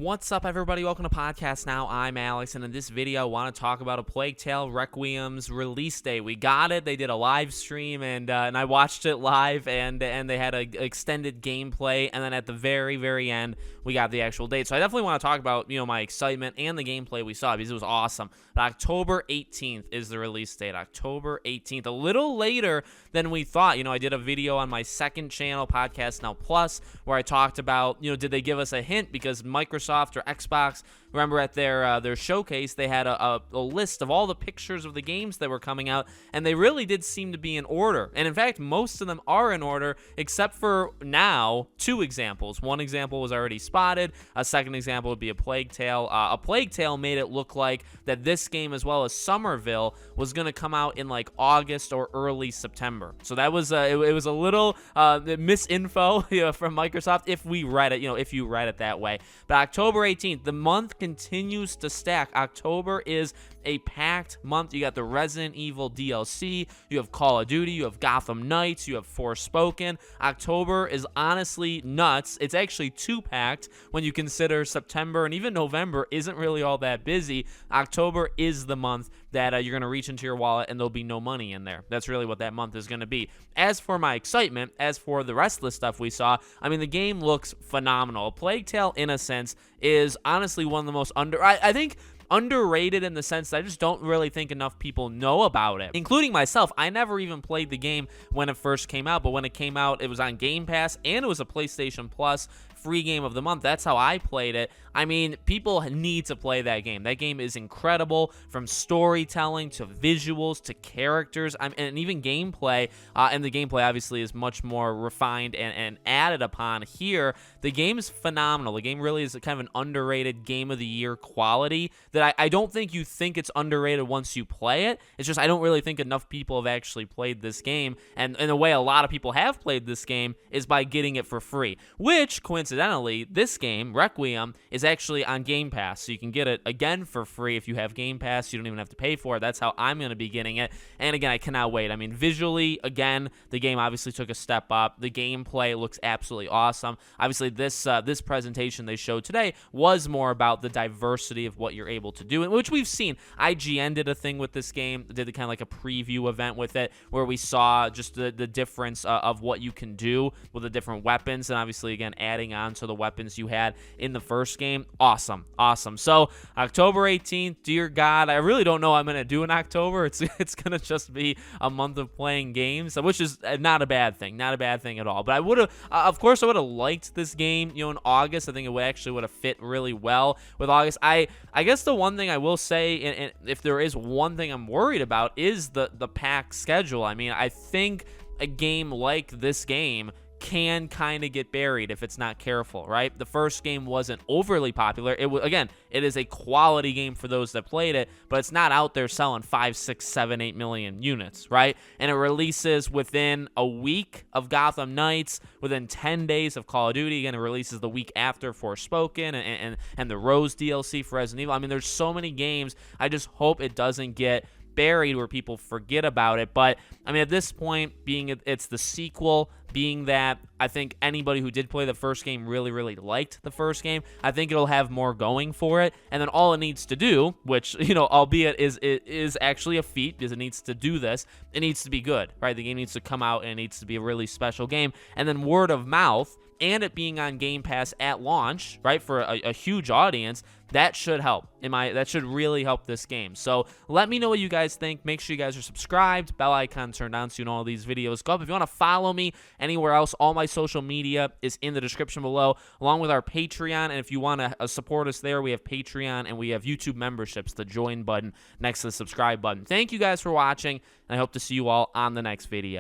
What's up, everybody? Welcome to Podcast Now. I'm Alex, and in this video, I want to talk about A Plague Tale: Requiem's release date. We got it. They did a live stream, and I watched it live, and they had an extended gameplay, and then at the very end, we got the actual date. So I definitely want to talk about, my excitement and the gameplay we saw, because it was awesome. But October 18th is the release date. October 18th, a little later than we thought. I did a video on my second channel, Podcast Now Plus, where I talked about, did they give us a hint, because Microsoft or Xbox, remember at their showcase, they had a list of all the pictures of the games that were coming out, and they really did seem to be in order. And in fact, most of them are in order, except for now, two examples. One example was already spotted. A second example would be A Plague Tale. A Plague Tale made it look like that this game, as well as Somerville, was going to come out in like August or early September. So that was it was a little misinfo from Microsoft, if we read it, if you read it that way. But October 18th, the month continues to stack. October is a packed month. You got the Resident Evil DLC, you have Call of Duty, you have Gotham Knights, you have Forspoken. October is honestly nuts. It's actually too packed when you consider September and even November isn't really all that busy. October is the month that you're going to reach into your wallet and there'll be no money in there. That's really what that month is going to be. As for my excitement, as for the rest of the stuff we saw, I mean, the game looks phenomenal. A Plague Tale, in a sense, is honestly one of the most I think underrated, in the sense that I just don't really think enough people know about it, including myself. I never even played the game when it first came out, but when it came out, it was on Game Pass and it was a PlayStation Plus free game of the month. That's how I played it. I mean, people need to play that game. That game is incredible, from storytelling to visuals to characters, and even gameplay. And the gameplay obviously is much more refined and added upon here. The game is phenomenal. The game really is kind of an underrated game of the year quality that I don't think you think it's underrated once you play it. It's just I don't really think enough people have actually played this game. And in a way, a lot of people have played this game is by getting it for free, which coincidentally, this game, Requiem, is actually on Game Pass, so you can get it again for free if you have Game Pass. You don't even have to pay for it. That's how I'm going to be getting it, and again, I cannot wait. I mean, visually, again, the game obviously took a step up. The gameplay looks absolutely awesome. Obviously, this presentation they showed today was more about the diversity of what you're able to do, which we've seen. IGN did a thing with this game, did kind of like a preview event with it, where we saw just the difference of what you can do with the different weapons, and obviously, again, adding on to the weapons you had in the first game. Awesome. So October 18th, dear God, I really don't know what I'm going to do in October. It's going to just be a month of playing games, which is not a bad thing. Not a bad thing at all. But I would have, of course, I would have liked this game, in August. I think it would have fit really well with August. I guess the one thing I will say, and if there is one thing I'm worried about, is the pack schedule. I mean, I think a game like this game can kind of get buried if it's not careful, right? The first game wasn't overly popular. It is a quality game for those that played it, but it's not out there selling 5, 6, 7, 8 million units, right? And it releases within a week of Gotham Knights, within 10 days of Call of Duty. Again, it releases the week after Forspoken and the Rose DLC for Resident Evil. I mean, there's so many games. I just hope it doesn't get buried where people forget about it. But I mean, at this point, it's the sequel, being that I think anybody who did play the first game really liked the first game, I think it'll have more going for it. And then all it needs to do, which, albeit is actually a feat, because it needs to do this, it needs to be good, right? The game needs to come out and it needs to be a really special game. And then word of mouth, and it being on Game Pass at launch, right, for a huge audience, that should help. That should really help this game. So let me know what you guys think. Make sure you guys are subscribed, bell icon turned on so you know all these videos go up. If you want to follow me anywhere else, all my social media is in the description below, along with our Patreon. And if you want to support us there, we have Patreon and we have YouTube memberships, the join button next to the subscribe button. Thank you guys for watching, and I hope to see you all on the next video.